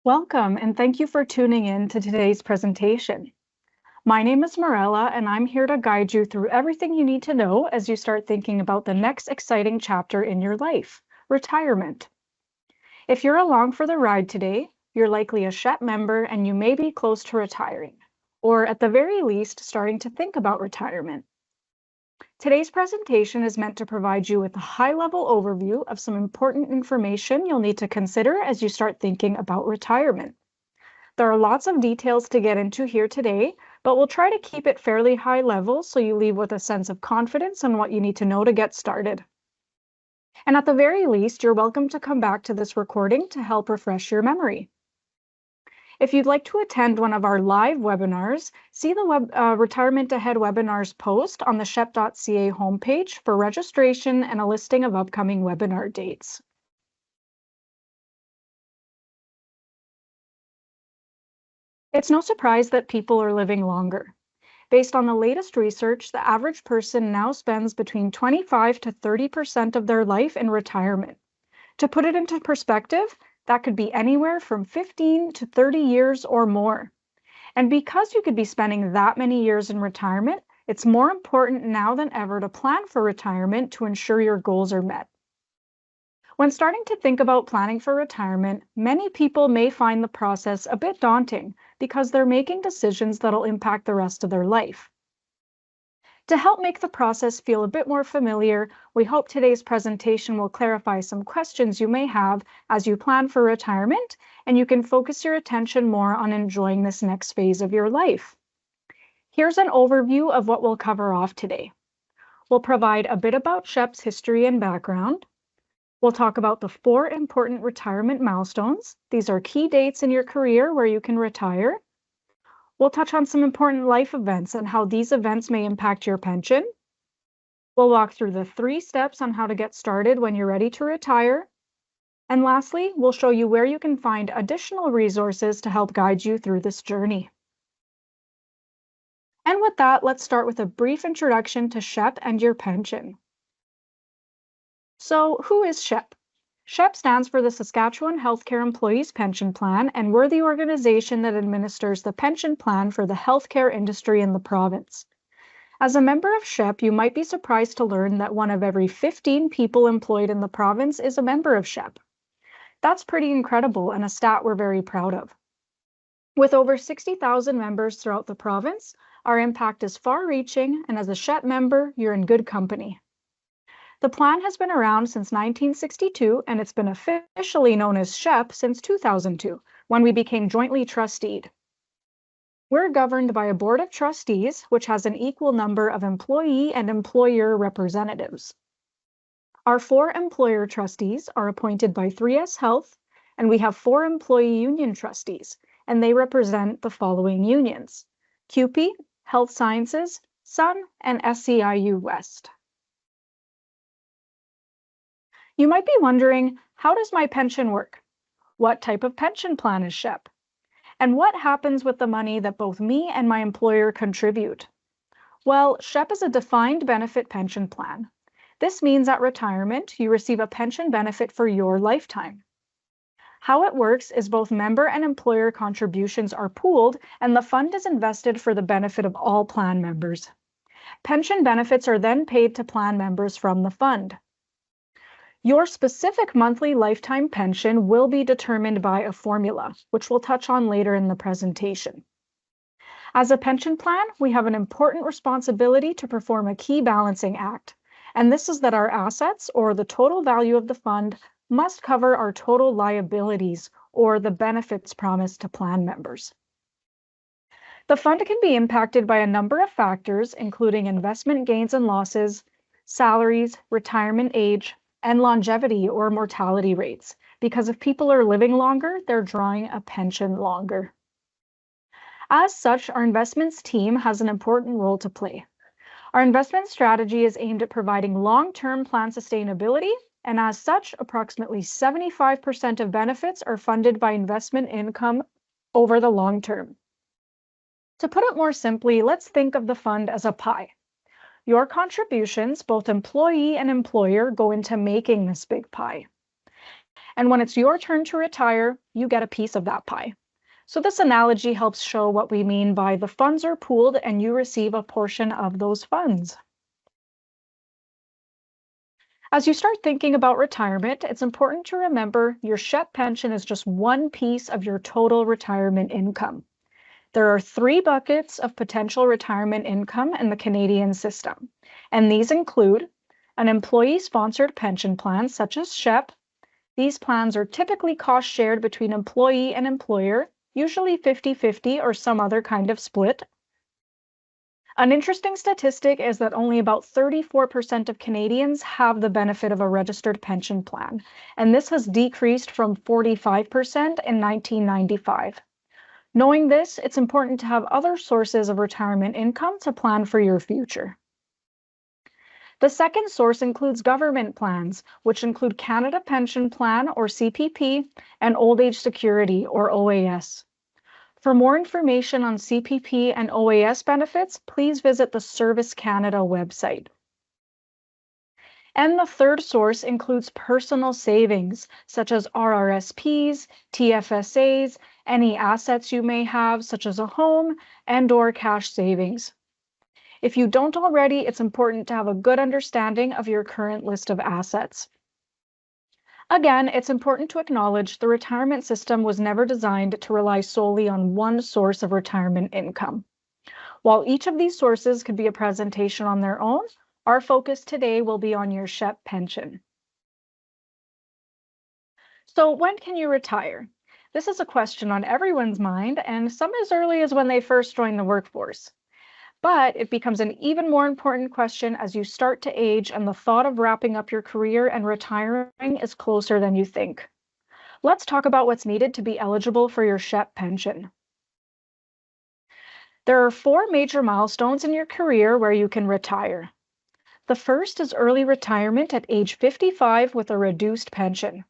Welcome, and thank you for tuning in to today's presentation. My name is Morella, and I'm here to guide you through everything you need to know as you start thinking about the next exciting chapter in your life, retirement. If you're along for the ride today, you're likely a SHEPP member and you may be close to retiring, or at the very least, starting to think about retirement. Today's presentation is meant to provide you with a high-level overview of some important information you'll need to consider as you start thinking about retirement. There are lots of details to get into here today, but we'll try to keep it fairly high level so you leave with a sense of confidence on what you need to know to get started. And at the very least, you're welcome to come back to this recording to help refresh your memory. If you'd like to attend one of our live webinars, see the Retirement Ahead webinars post on the shepp.ca homepage for registration and a listing of upcoming webinar dates. It's no surprise that people are living longer. Based on the latest research, the average person now spends between 25 to 30% of their life in retirement. To put it into perspective, that could be anywhere from 15 to 30 years or more. And because you could be spending that many years in retirement, it's more important now than ever to plan for retirement to ensure your goals are met. When starting to think about planning for retirement, many people may find the process a bit daunting because they're making decisions that'll impact the rest of their life. To help make the process feel a bit more familiar, we hope today's presentation will clarify some questions you may have as you plan for retirement, and you can focus your attention more on enjoying this next phase of your life. Here's an overview of what we'll cover off today. We'll provide a bit about SHEPP's history and background. We'll talk about the 4 important retirement milestones. These are key dates in your career where you can retire. We'll touch on some important life events and how these events may impact your pension. We'll walk through the 3 steps on how to get started when you're ready to retire. And lastly, we'll show you where you can find additional resources to help guide you through this journey. And with that, let's start with a brief introduction to SHEPP and your pension. So, who is SHEPP? SHEPP stands for the Saskatchewan Healthcare Employees Pension Plan, and we're the organization that administers the pension plan for the healthcare industry in the province. As a member of SHEPP, you might be surprised to learn that 1 of every 15 people employed in the province is a member of SHEPP. That's pretty incredible and a stat we're very proud of. With over 60,000 members throughout the province, our impact is far-reaching, and as a SHEPP member, you're in good company. The plan has been around since 1962, and it's been officially known as SHEPP since 2002, when we became jointly trusteed. We're governed by a board of trustees, which has an equal number of employee and employer representatives. Our 4 employer trustees are appointed by 3S Health, and we have 4 employee union trustees, and they represent the following unions: CUPE, Health Sciences, SUN, and SEIU West. You might be wondering, how does my pension work? What type of pension plan is SHEPP? And what happens with the money that both me and my employer contribute? Well, SHEPP is a defined benefit pension plan. This means at retirement, you receive a pension benefit for your lifetime. How it works is both member and employer contributions are pooled, and the fund is invested for the benefit of all plan members. Pension benefits are then paid to plan members from the fund. Your specific monthly lifetime pension will be determined by a formula, which we'll touch on later in the presentation. As a pension plan, we have an important responsibility to perform a key balancing act, and this is that our assets, or the total value of the fund, must cover our total liabilities, or the benefits promised to plan members. The fund can be impacted by a number of factors, including investment gains and losses, salaries, retirement age, and longevity or mortality rates, because if people are living longer, they're drawing a pension longer. As such, our investments team has an important role to play. Our investment strategy is aimed at providing long-term plan sustainability, and as such, approximately 75% of benefits are funded by investment income over the long term. To put it more simply, let's think of the fund as a pie. Your contributions, both employee and employer, go into making this big pie. And when it's your turn to retire, you get a piece of that pie. So this analogy helps show what we mean by the funds are pooled and you receive a portion of those funds. As you start thinking about retirement, it's important to remember your SHEPP pension is just one piece of your total retirement income. There are three buckets of potential retirement income in the Canadian system, and these include an employee-sponsored pension plan such as SHEPP. These plans are typically cost shared between employee and employer, usually 50-50 or some other kind of split. An interesting statistic is that only about 34% of Canadians have the benefit of a registered pension plan, and this has decreased from 45% in 1995. Knowing this, it's important to have other sources of retirement income to plan for your future. The second source includes government plans, which include Canada Pension Plan, or CPP, and Old Age Security, or OAS. For more information on CPP and OAS benefits, please visit the Service Canada website. And the third source includes personal savings, such as RRSPs, TFSAs, any assets you may have, such as a home, and/or cash savings. If you don't already, it's important to have a good understanding of your current list of assets. Again, it's important to acknowledge the retirement system was never designed to rely solely on one source of retirement income. While each of these sources could be a presentation on their own, our focus today will be on your SHEPP pension. So when can you retire? This is a question on everyone's mind, and some as early as when they first join the workforce. But it becomes an even more important question as you start to age and the thought of wrapping up your career and retiring is closer than you think. Let's talk about what's needed to be eligible for your SHEPP pension. There are 4 major milestones in your career where you can retire. The first is early retirement at age 55 with a reduced pension.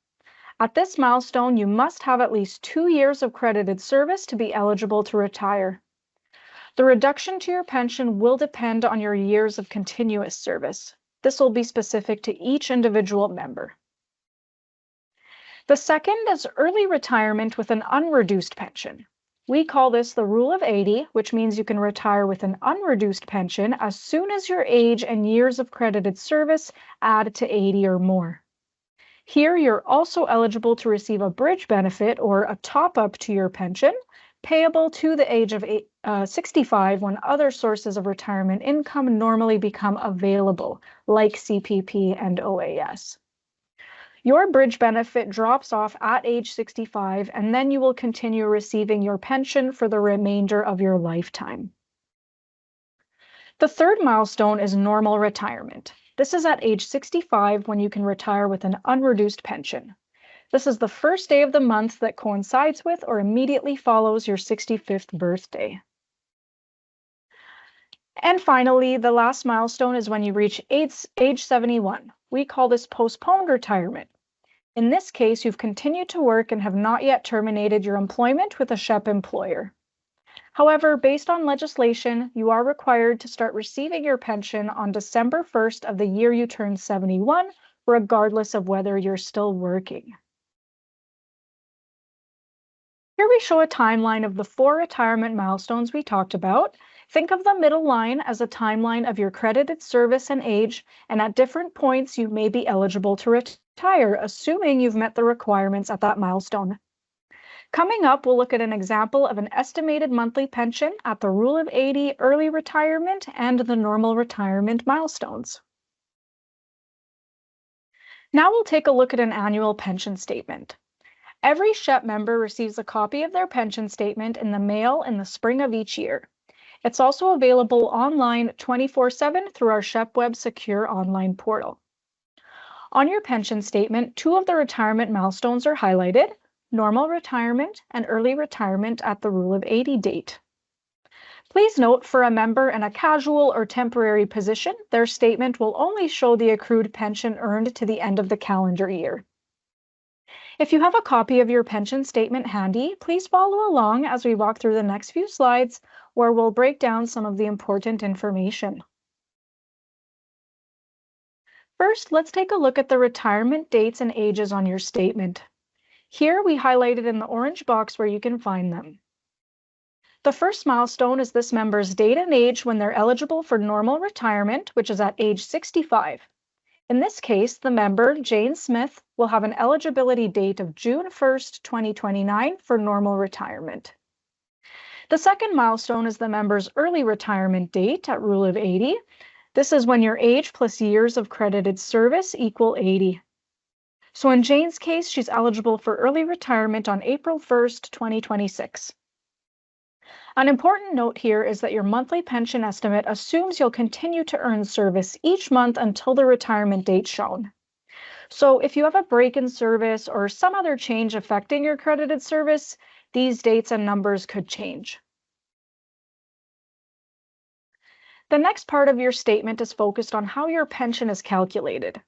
At this milestone, you must have at least 2 years of credited service to be eligible to retire. The reduction to your pension will depend on your years of continuous service. This will be specific to each individual member. The second is early retirement with an unreduced pension. We call this the Rule of 80, which means you can retire with an unreduced pension as soon as your age and years of credited service add to 80 or more. Here, you're also eligible to receive a bridge benefit or a top-up to your pension, payable to the age of 65 when other sources of retirement income normally become available, like CPP and OAS. Your bridge benefit drops off at age 65, and then you will continue receiving your pension for the remainder of your lifetime. The third milestone is normal retirement. This is at age 65 when you can retire with an unreduced pension. This is the first day of the month that coincides with or immediately follows your 65th birthday. And finally, the last milestone is when you reach age 71. We call this postponed retirement. In this case, you've continued to work and have not yet terminated your employment with a SHEPP employer. However, based on legislation, you are required to start receiving your pension on December 1st of the year you turn 71, regardless of whether you're still working. Here we show a timeline of the 4 retirement milestones we talked about. Think of the middle line as a timeline of your credited service and age, and at different points you may be eligible to retire, assuming you've met the requirements at that milestone. Coming up, we'll look at an example of an estimated monthly pension at the Rule of 80 early retirement and the normal retirement milestones. Now we'll take a look at an annual pension statement. Every SHEPP member receives a copy of their pension statement in the mail in the spring of each year. It's also available online 24/7 through our SHEPP Web Secure online portal. On your pension statement, 2 of the retirement milestones are highlighted: normal retirement and early retirement at the Rule of 80 date. Please note, for a member in a casual or temporary position, their statement will only show the accrued pension earned to the end of the calendar year. If you have a copy of your pension statement handy, please follow along as we walk through the next few slides where we'll break down some of the important information. First, let's take a look at the retirement dates and ages on your statement. Here we highlighted in the orange box where you can find them. The first milestone is this member's date and age when they're eligible for normal retirement, which is at age 65. In this case, the member, Jane Smith, will have an eligibility date of June 1st, 2029 for normal retirement. The second milestone is the member's early retirement date at Rule of 80. This is when your age plus years of credited service equal 80. So in Jane's case, she's eligible for early retirement on April 1st, 2026. An important note here is that your monthly pension estimate assumes you'll continue to earn service each month until the retirement date shown. So if you have a break in service or some other change affecting your credited service, these dates and numbers could change. The next part of your statement is focused on how your pension is calculated.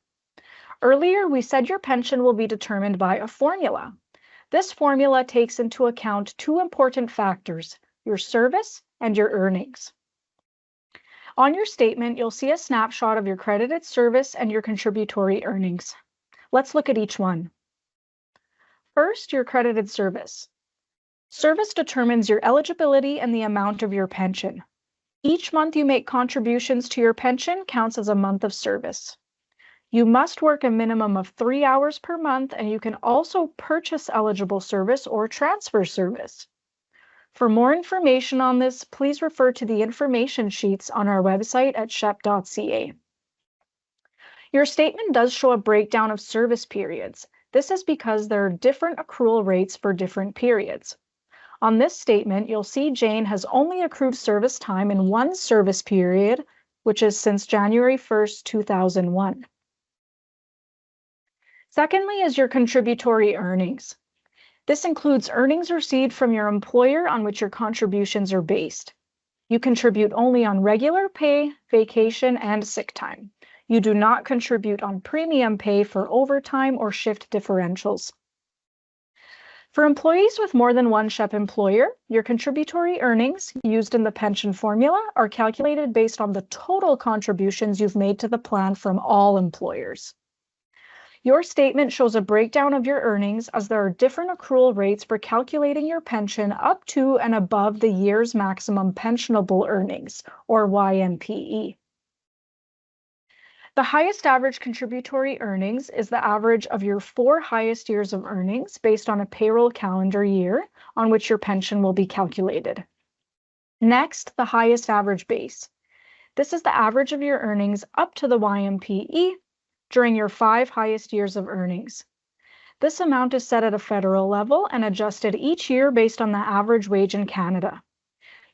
Earlier, we said your pension will be determined by a formula. This formula takes into account two important factors: your service and your earnings. On your statement, you'll see a snapshot of your credited service and your contributory earnings. Let's look at each one. First, your credited service. Service determines your eligibility and the amount of your pension. Each month you make contributions to your pension counts as a month of service. You must work a minimum of 3 hours per month, and you can also purchase eligible service or transfer service. For more information on this, please refer to the information sheets on our website at shepp.ca. Your statement does show a breakdown of service periods. This is because there are different accrual rates for different periods. On this statement, you'll see Jane has only accrued service time in one service period, which is since January 1st, 2001. Secondly is your contributory earnings. This includes earnings received from your employer on which your contributions are based. You contribute only on regular pay, vacation, and sick time. You do not contribute on premium pay for overtime or shift differentials. For employees with more than one SHEPP employer, your contributory earnings used in the pension formula are calculated based on the total contributions you've made to the plan from all employers. Your statement shows a breakdown of your earnings as there are different accrual rates for calculating your pension up to and above the year's maximum pensionable earnings, or YMPE. The highest average contributory earnings is the average of your 4 highest years of earnings based on a payroll calendar year on which your pension will be calculated. Next, the highest average base. This is the average of your earnings up to the YMPE during your 5 highest years of earnings. This amount is set at a federal level and adjusted each year based on the average wage in Canada.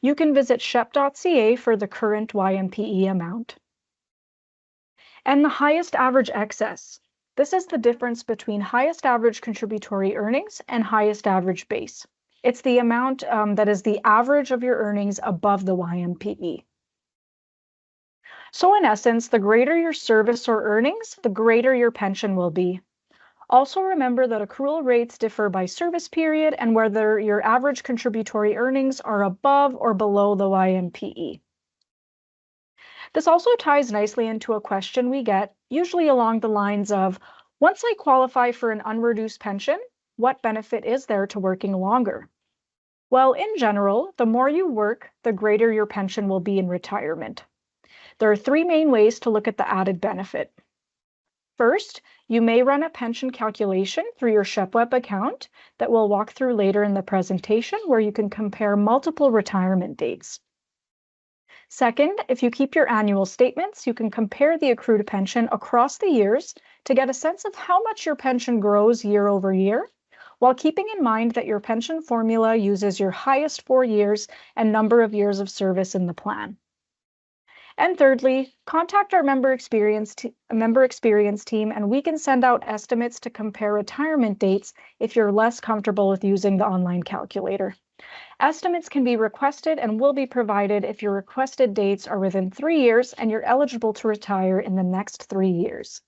You can visit shepp.ca for the current YMPE amount. And the highest average excess. This is the difference between highest average contributory earnings and highest average base. It's the amount that is the average of your earnings above the YMPE. So in essence, the greater your service or earnings, the greater your pension will be. Also remember that accrual rates differ by service period and whether your average contributory earnings are above or below the YMPE. This also ties nicely into a question we get, usually along the lines of, once I qualify for an unreduced pension, what benefit is there to working longer? Well, in general, the more you work, the greater your pension will be in retirement. There are 3 main ways to look at the added benefit. First, you may run a pension calculation through your SHEPP web account that we'll walk through later in the presentation, where you can compare multiple retirement dates. Second, if you keep your annual statements, you can compare the accrued pension across the years to get a sense of how much your pension grows year over year, while keeping in mind that your pension formula uses your highest 4 years and number of years of service in the plan. And thirdly, contact our member experience team, and we can send out estimates to compare retirement dates if you're less comfortable with using the online calculator. Estimates can be requested and will be provided if your requested dates are within 3 years and you're eligible to retire in the next 3 years.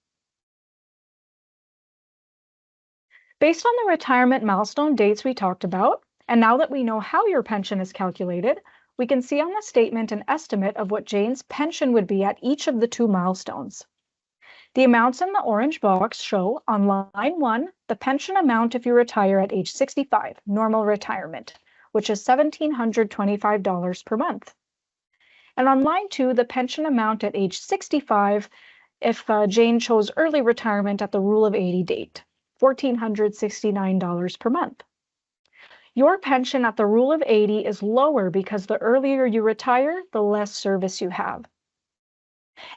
Based on the retirement milestone dates we talked about, and now that we know how your pension is calculated, we can see on the statement an estimate of what Jane's pension would be at each of the 2 milestones. The amounts in the orange box show on line 1 the pension amount if you retire at age 65, normal retirement, which is $1,725 per month. And on line 2, the pension amount at age 65 if Jane chose early retirement at the Rule of 80 date, $1,469 per month. Your pension at the Rule of 80 is lower because the earlier you retire, the less service you have.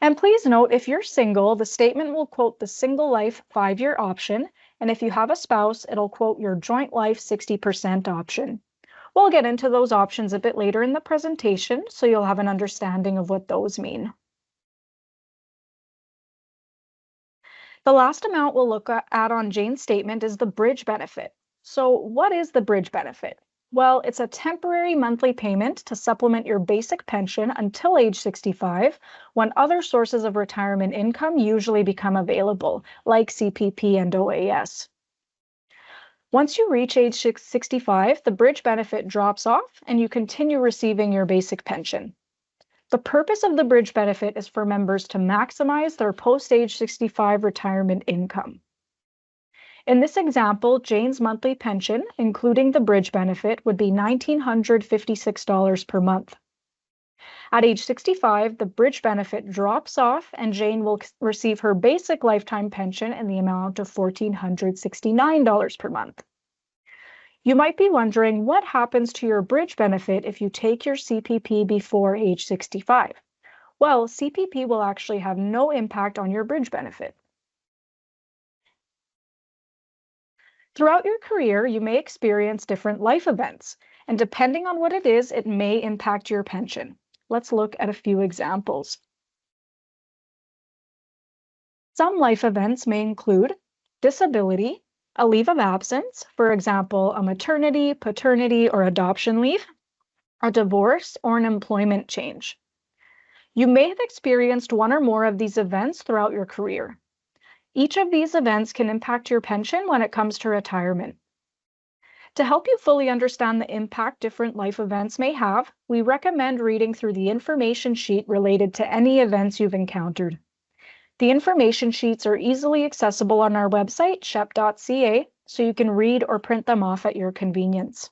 And please note, if you're single, the statement will quote the single life 5-year option, and if you have a spouse, it'll quote your joint life 60% option. We'll get into those options a bit later in the presentation, so you'll have an understanding of what those mean. The last amount we'll look at on Jane's statement is the bridge benefit. So what is the bridge benefit? Well, it's a temporary monthly payment to supplement your basic pension until age 65, when other sources of retirement income usually become available, like CPP and OAS. Once you reach age 65, the bridge benefit drops off and you continue receiving your basic pension. The purpose of the bridge benefit is for members to maximize their post-age 65 retirement income. In this example, Jane's monthly pension, including the bridge benefit, would be $1,956 per month. At age 65, the bridge benefit drops off and Jane will receive her basic lifetime pension in the amount of $1,469 per month. You might be wondering what happens to your bridge benefit if you take your CPP before age 65. Well, CPP will actually have no impact on your bridge benefit. Throughout your career, you may experience different life events, and depending on what it is, it may impact your pension. Let's look at a few examples. Some life events may include disability, a leave of absence, for example, a maternity, paternity, or adoption leave, a divorce, or an employment change. You may have experienced one or more of these events throughout your career. Each of these events can impact your pension when it comes to retirement. To help you fully understand the impact different life events may have, we recommend reading through the information sheet related to any events you've encountered. The information sheets are easily accessible on our website, shepp.ca, so you can read or print them off at your convenience.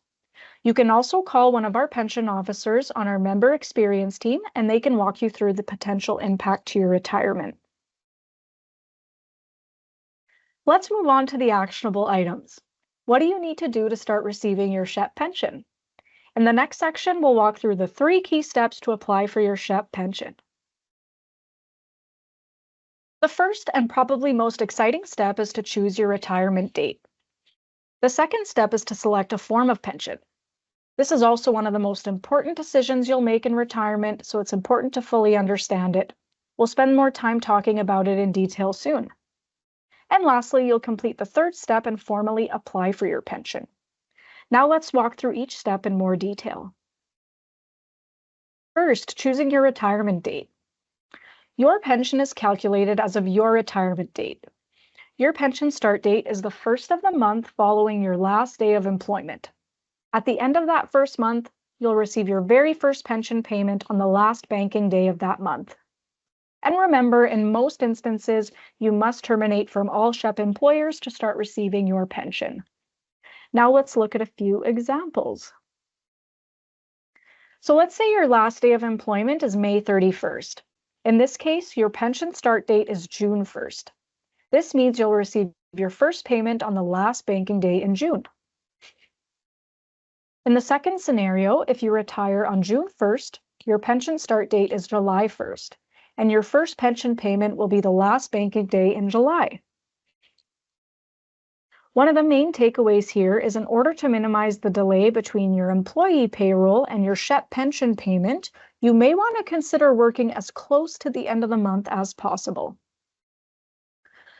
You can also call one of our pension officers on our member experience team, and they can walk you through the potential impact to your retirement. Let's move on to the actionable items. What do you need to do to start receiving your SHEPP pension? In the next section, we'll walk through the 3 key steps to apply for your SHEPP pension. The first and probably most exciting step is to choose your retirement date. The second step is to select a form of pension. This is also one of the most important decisions you'll make in retirement, so it's important to fully understand it. We'll spend more time talking about it in detail soon. And lastly, you'll complete the third step and formally apply for your pension. Now let's walk through each step in more detail. First, choosing your retirement date. Your pension is calculated as of your retirement date. Your pension start date is the first of the month following your last day of employment. At the end of that first month, you'll receive your very first pension payment on the last banking day of that month. And remember, in most instances, you must terminate from all SHEPP employers to start receiving your pension. Now let's look at a few examples. So let's say your last day of employment is May 31st. In this case, your pension start date is June 1st. This means you'll receive your first payment on the last banking day in June. In the second scenario, if you retire on June 1st, your pension start date is July 1st, and your first pension payment will be the last banking day in July. One of the main takeaways here is in order to minimize the delay between your employee payroll and your SHEPP pension payment, you may want to consider working as close to the end of the month as possible.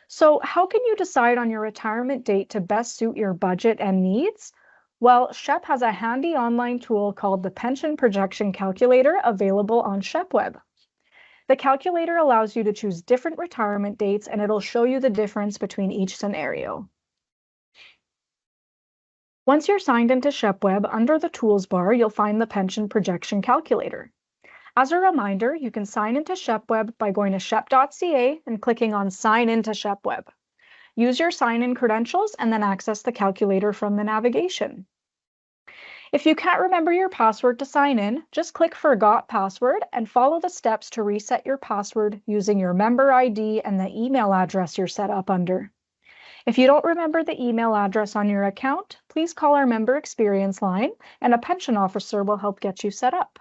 So how can you decide on your retirement date to best suit your budget and needs? Well, SHEPP has a handy online tool called the Pension Projection Calculator available on SHEPP Web. The calculator allows you to choose different retirement dates, and it'll show you the difference between each scenario. Once you're signed into SHEPP Web, under the Tools bar, you'll find the Pension Projection Calculator. As a reminder, you can sign into SHEPP by going to shepp.ca and clicking on Sign into SHEPP. Use your sign-in credentials and then access the calculator from the navigation. If you can't remember your password to sign in, just click Forgot Password and follow the steps to reset your password using your member ID and the email address you're set up under. If you don't remember the email address on your account, please call our member experience line and a pension officer will help get you set up.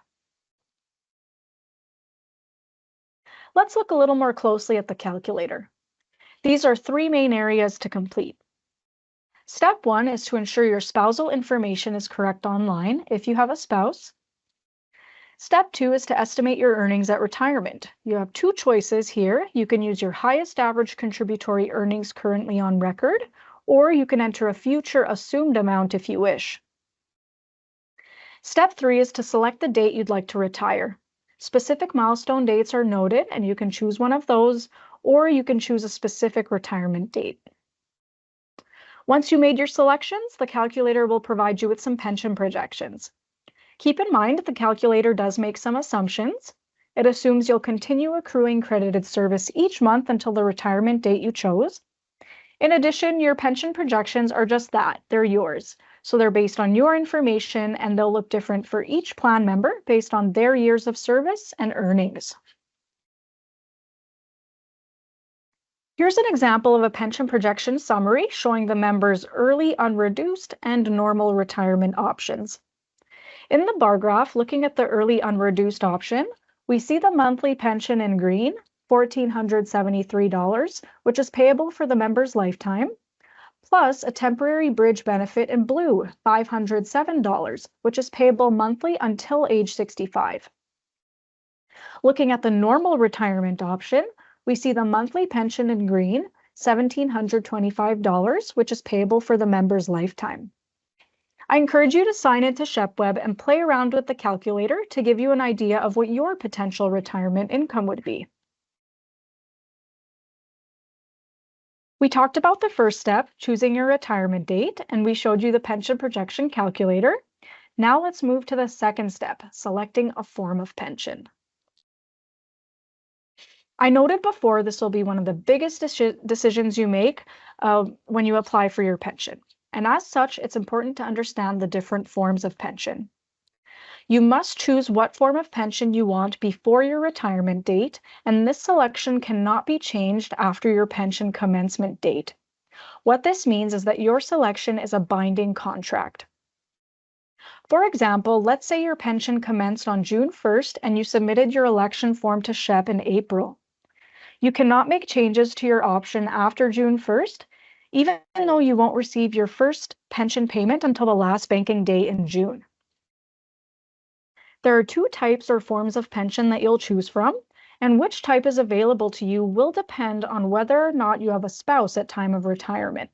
Let's look a little more closely at the calculator. These are three main areas to complete. Step 1 is to ensure your spousal information is correct online if you have a spouse. Step 2 is to estimate your earnings at retirement. You have two choices here. You can use your highest average contributory earnings currently on record, or you can enter a future assumed amount if you wish. Step 3 is to select the date you'd like to retire. Specific milestone dates are noted, and you can choose one of those, or you can choose a specific retirement date. Once you made your selections, the calculator will provide you with some pension projections. Keep in mind the calculator does make some assumptions. It assumes you'll continue accruing credited service each month until the retirement date you chose. In addition, your pension projections are just that, they're yours. So they're based on your information and they'll look different for each plan member based on their years of service and earnings. Here's an example of a pension projection summary showing the members' early unreduced and normal retirement options. In the bar graph, looking at the early unreduced option, we see the monthly pension in green, $1,473, which is payable for the member's lifetime, plus a temporary bridge benefit in blue, $507, which is payable monthly until age 65. Looking at the normal retirement option, we see the monthly pension in green, $1,725, which is payable for the member's lifetime. I encourage you to sign into SHEPP and play around with the calculator to give you an idea of what your potential retirement income would be. We talked about the first step, choosing your retirement date, and we showed you the pension projection calculator. Now let's move to the second step, selecting a form of pension. I noted before this will be one of the biggest decisions you make when you apply for your pension. And as such, it's important to understand the different forms of pension. You must choose what form of pension you want before your retirement date, and this selection cannot be changed after your pension commencement date. What this means is that your selection is a binding contract. For example, let's say your pension commenced on June 1st and you submitted your election form to SHEPP in April. You cannot make changes to your option after June 1st, even though you won't receive your first pension payment until the last banking day in June. There are two types or forms of pension that you'll choose from, and which type is available to you will depend on whether or not you have a spouse at time of retirement.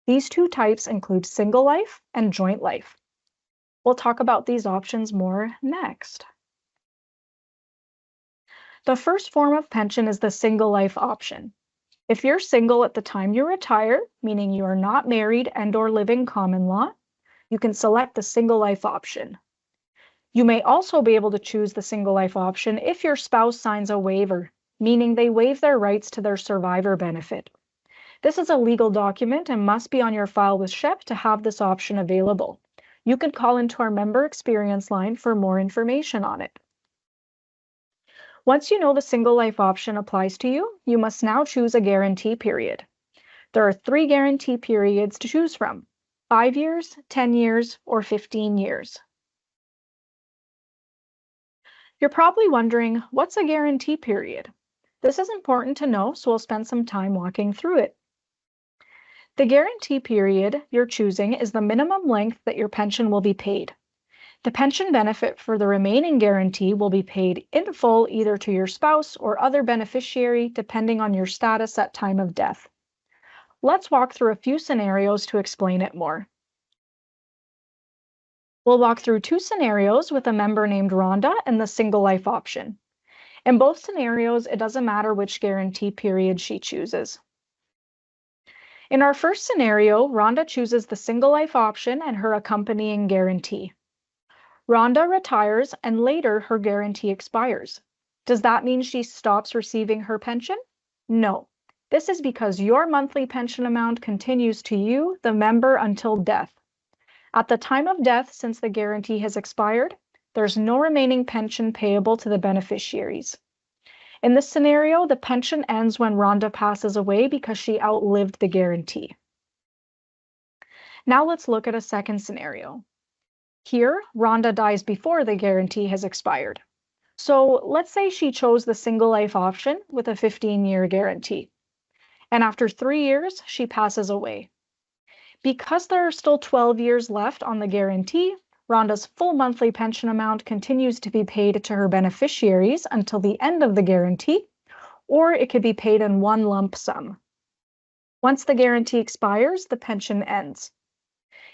These two types include single life and joint life. We'll talk about these options more next. The first form of pension is the single life option. If you're single at the time you retire, meaning you are not married and/or living common law, you can select the single life option. You may also be able to choose the single life option if your spouse signs a waiver, meaning they waive their rights to their survivor benefit. This is a legal document and must be on your file with SHEPP to have this option available. You can call into our member experience line for more information on it. Once you know the single life option applies to you, you must now choose a guarantee period. There are 3 guarantee periods to choose from: 5 years, 10 years, or 15 years. You're probably wondering, what's a guarantee period? This is important to know, so we'll spend some time walking through it. The guarantee period you're choosing is the minimum length that your pension will be paid. The pension benefit for the remaining guarantee will be paid in full either to your spouse or other beneficiary, depending on your status at time of death. Let's walk through a few scenarios to explain it more. We'll walk through 2 scenarios with a member named Rhonda and the single life option. In both scenarios, it doesn't matter which guarantee period she chooses. In our first scenario, Rhonda chooses the single life option and her accompanying guarantee. Rhonda retires and later her guarantee expires. Does that mean she stops receiving her pension? No. This is because your monthly pension amount continues to you, the member, until death. At the time of death, since the guarantee has expired, there's no remaining pension payable to the beneficiaries. In this scenario, the pension ends when Rhonda passes away because she outlived the guarantee. Now let's look at a second scenario. Here, Rhonda dies before the guarantee has expired. So let's say she chose the single life option with a 15-year guarantee. And after 3 years, she passes away. Because there are still 12 years left on the guarantee, Rhonda's full monthly pension amount continues to be paid to her beneficiaries until the end of the guarantee, or it could be paid in one lump sum. Once the guarantee expires, the pension ends.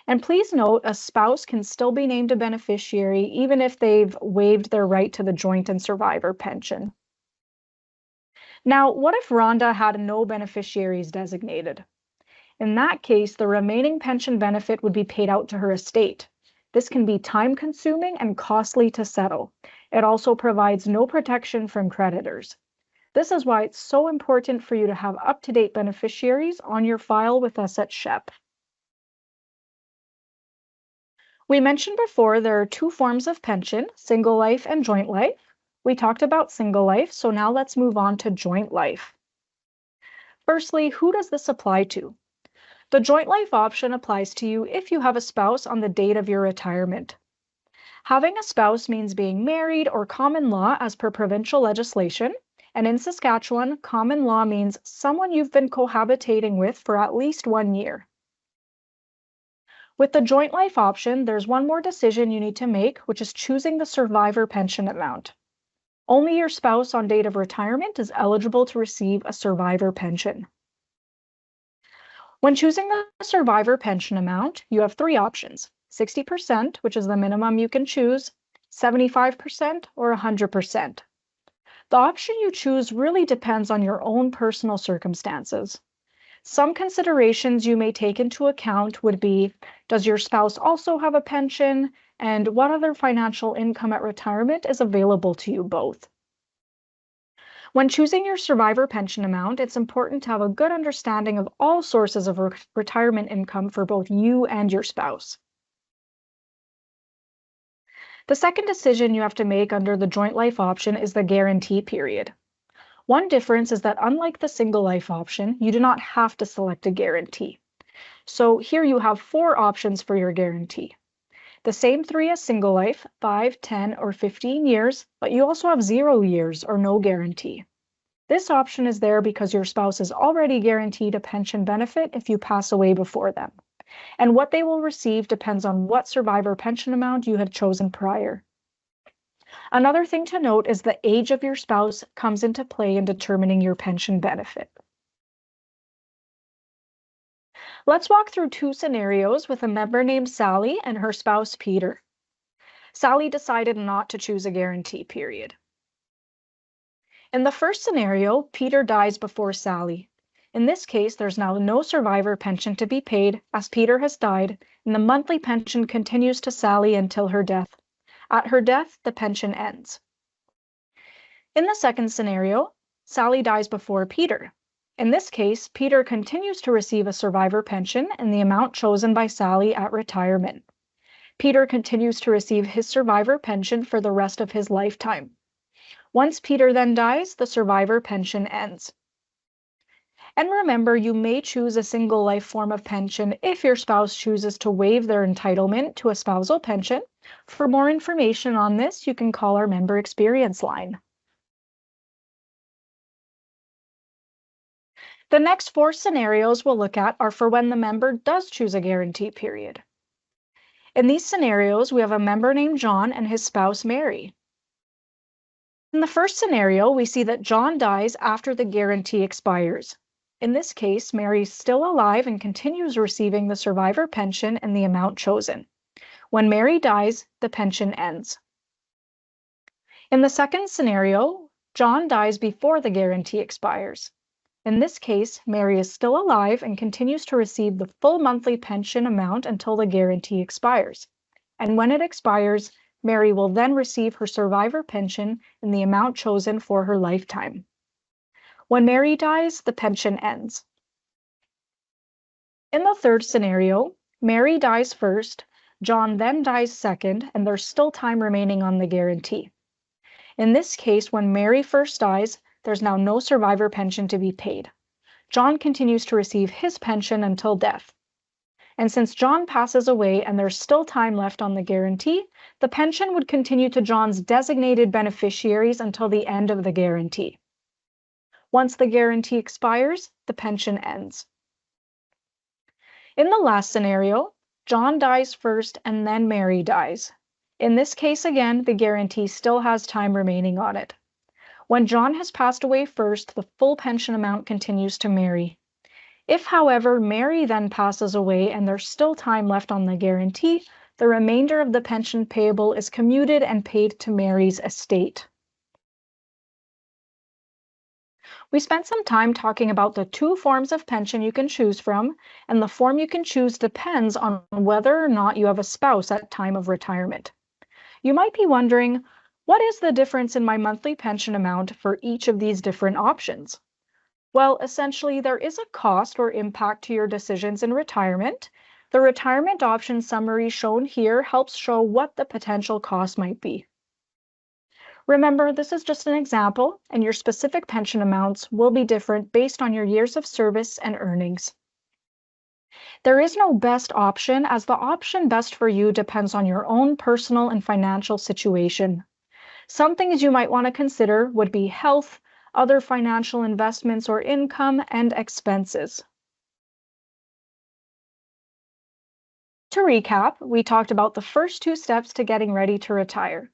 And please note, a spouse can still be named a beneficiary even if they've waived their right to the joint and survivor pension. Now, what if Rhonda had no beneficiaries designated? In that case, the remaining pension benefit would be paid out to her estate. This can be time-consuming and costly to settle. It also provides no protection from creditors. This is why it's so important for you to have up-to-date beneficiaries on your file with us at SHEPP. We mentioned before there are two forms of pension, single life and joint life. We talked about single life, so now let's move on to joint life. Firstly, who does this apply to? The joint life option applies to you if you have a spouse on the date of your retirement. Having a spouse means being married or common law as per provincial legislation, and in Saskatchewan, common law means someone you've been cohabitating with for at least 1 year. With the joint life option, there's one more decision you need to make, which is choosing the survivor pension amount. Only your spouse on date of retirement is eligible to receive a survivor pension. When choosing the survivor pension amount, you have 3 options: 60%, which is the minimum you can choose, 75%, or 100%. The option you choose really depends on your own personal circumstances. Some considerations you may take into account would be, does your spouse also have a pension, and what other financial income at retirement is available to you both? When choosing your survivor pension amount, it's important to have a good understanding of all sources of retirement income for both you and your spouse. The second decision you have to make under the joint life option is the guarantee period. One difference is that unlike the single life option, you do not have to select a guarantee. So here you have 4 options for your guarantee. The same 3 as single life, 5, 10, or 15 years, but you also have 0 years or no guarantee. This option is there because your spouse is already guaranteed a pension benefit if you pass away before them, and what they will receive depends on what survivor pension amount you had chosen prior. Another thing to note is the age of your spouse comes into play in determining your pension benefit. Let's walk through 2 scenarios with a member named Sally and her spouse Peter. Sally decided not to choose a guarantee period. In the first scenario, Peter dies before Sally. In this case, there's now no survivor pension to be paid as Peter has died, and the monthly pension continues to Sally until her death. At her death, the pension ends. In the second scenario, Sally dies before Peter. In this case, Peter continues to receive a survivor pension in the amount chosen by Sally at retirement. Peter continues to receive his survivor pension for the rest of his lifetime. Once Peter then dies, the survivor pension ends. And remember, you may choose a single life form of pension if your spouse chooses to waive their entitlement to a spousal pension. For more information on this, you can call our member experience line. The next 4 scenarios we'll look at are for when the member does choose a guarantee period. In these scenarios, we have a member named John and his spouse Mary. In the first scenario, we see that John dies after the guarantee expires. In this case, Mary is still alive and continues receiving the survivor pension in the amount chosen. When Mary dies, the pension ends. In the second scenario, John dies before the guarantee expires. In this case, Mary is still alive and continues to receive the full monthly pension amount until the guarantee expires. And when it expires, Mary will then receive her survivor pension in the amount chosen for her lifetime. When Mary dies, the pension ends. In the third scenario, Mary dies first, John then dies second, and there's still time remaining on the guarantee. In this case, when Mary first dies, there's now no survivor pension to be paid. John continues to receive his pension until death. And since John passes away and there's still time left on the guarantee, the pension would continue to John's designated beneficiaries until the end of the guarantee. Once the guarantee expires, the pension ends. In the last scenario, John dies first and then Mary dies. In this case again, the guarantee still has time remaining on it. When John has passed away first, the full pension amount continues to Mary. If, however, Mary then passes away and there's still time left on the guarantee, the remainder of the pension payable is commuted and paid to Mary's estate. We spent some time talking about the two forms of pension you can choose from, and the form you can choose depends on whether or not you have a spouse at time of retirement. You might be wondering, what is the difference in my monthly pension amount for each of these different options? Well, essentially, there is a cost or impact to your decisions in retirement. The retirement option summary shown here helps show what the potential cost might be. Remember, this is just an example, and your specific pension amounts will be different based on your years of service and earnings. There is no best option, as the option best for you depends on your own personal and financial situation. Some things you might want to consider would be health, other financial investments or income, and expenses. To recap, we talked about the first two steps to getting ready to retire.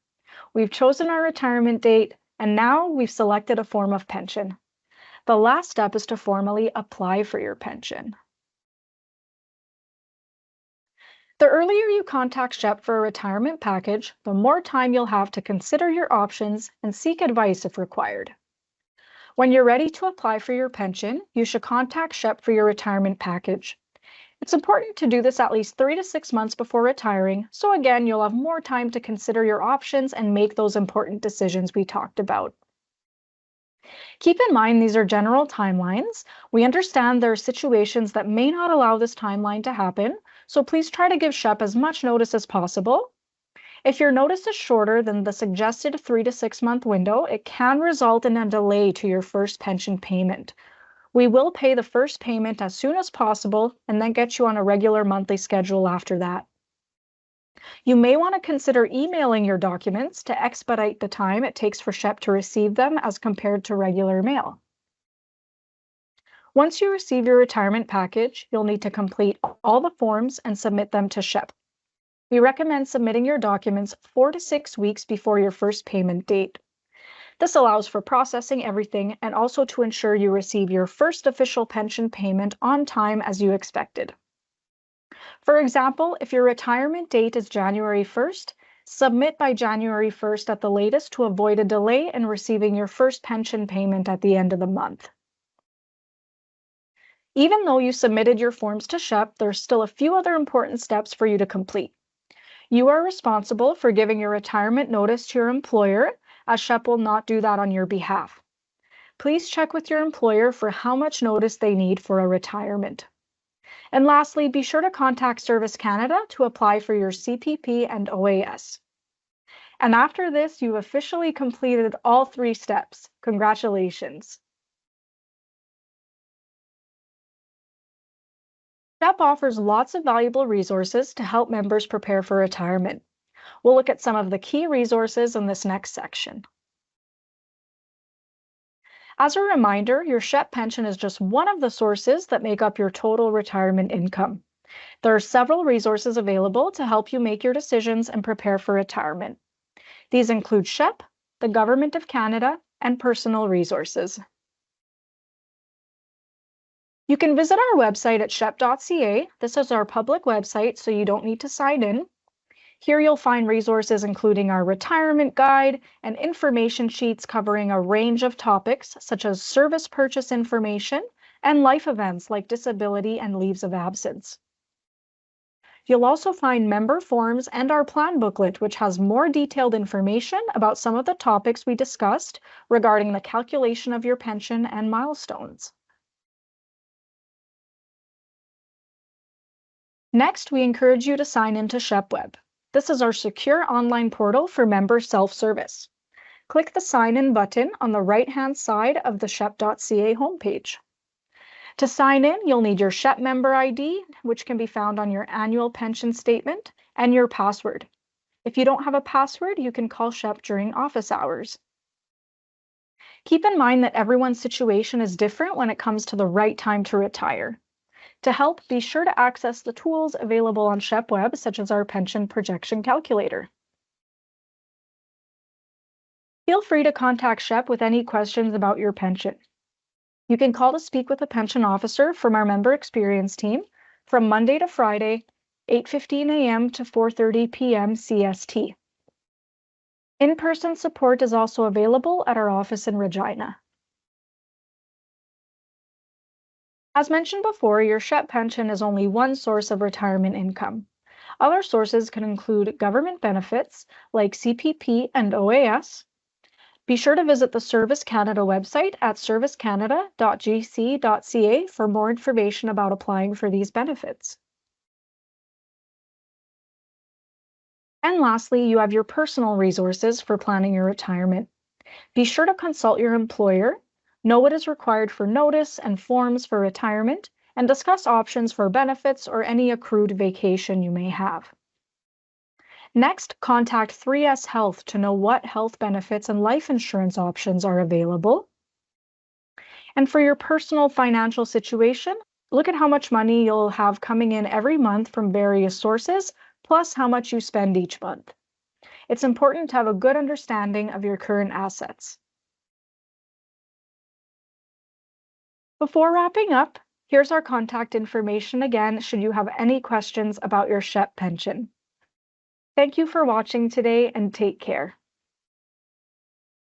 We've chosen our retirement date, and now we've selected a form of pension. The last step is to formally apply for your pension. The earlier you contact SHEPP for a retirement package, the more time you'll have to consider your options and seek advice if required. When you're ready to apply for your pension, you should contact SHEPP for your retirement package. It's important to do this at least 3 to 6 months before retiring, so again, you'll have more time to consider your options and make those important decisions we talked about. Keep in mind these are general timelines. We understand there are situations that may not allow this timeline to happen, so please try to give SHEPP as much notice as possible. If your notice is shorter than the suggested 3 to 6 month window, it can result in a delay to your first pension payment. We will pay the first payment as soon as possible and then get you on a regular monthly schedule after that. You may want to consider emailing your documents to expedite the time it takes for SHEPP to receive them as compared to regular mail. Once you receive your retirement package, you'll need to complete all the forms and submit them to SHEPP. We recommend submitting your documents 4 to 6 weeks before your first payment date. This allows for processing everything and also to ensure you receive your first official pension payment on time as you expected. For example, if your retirement date is January 1st, submit by January 1st at the latest to avoid a delay in receiving your first pension payment at the end of the month. Even though you submitted your forms to SHEPP, there's still a few other important steps for you to complete. You are responsible for giving your retirement notice to your employer, as SHEPP will not do that on your behalf. Please check with your employer for how much notice they need for a retirement. And lastly, be sure to contact Service Canada to apply for your CPP and OAS. And after this, you've officially completed all 3 steps. Congratulations! SHEPP offers lots of valuable resources to help members prepare for retirement. We'll look at some of the key resources in this next section. As a reminder, your SHEPP pension is just one of the sources that make up your total retirement income. There are several resources available to help you make your decisions and prepare for retirement. These include SHEPP, the Government of Canada, and personal resources. You can visit our website at shepp.ca. This is our public website, so you don't need to sign in. Here you'll find resources including our retirement guide and information sheets covering a range of topics such as service purchase information and life events like disability and leaves of absence. You'll also find member forms and our plan booklet, which has more detailed information about some of the topics we discussed regarding the calculation of your pension and milestones. Next, we encourage you to sign into SHEPP. This is our secure online portal for member self-service. Click the Sign In button on the right-hand side of the shepp.ca homepage. To sign in, you'll need your SHEPP member ID, which can be found on your annual pension statement, and your password. If you don't have a password, you can call SHEPP during office hours. Keep in mind that everyone's situation is different when it comes to the right time to retire. To help, be sure to access the tools available on SHEPP, such as our pension projection calculator. Feel free to contact SHEPP with any questions about your pension. You can call to speak with a pension officer from our member experience team from Monday to Friday, 8:15 a.m. to 4:30 p.m. CST. In-person support is also available at our office in Regina. As mentioned before, your SHEPP pension is only one source of retirement income. Other sources can include government benefits like CPP and OAS. Be sure to visit the Service Canada website at servicecanada.gc.ca for more information about applying for these benefits. And lastly, you have your personal resources for planning your retirement. Be sure to consult your employer, know what is required for notice and forms for retirement, and discuss options for benefits or any accrued vacation you may have. Next, contact 3S Health to know what health benefits and life insurance options are available. And for your personal financial situation, look at how much money you'll have coming in every month from various sources, plus how much you spend each month. It's important to have a good understanding of your current assets. Before wrapping up, here's our contact information again should you have any questions about your SHEPP pension. Thank you for watching today and take care.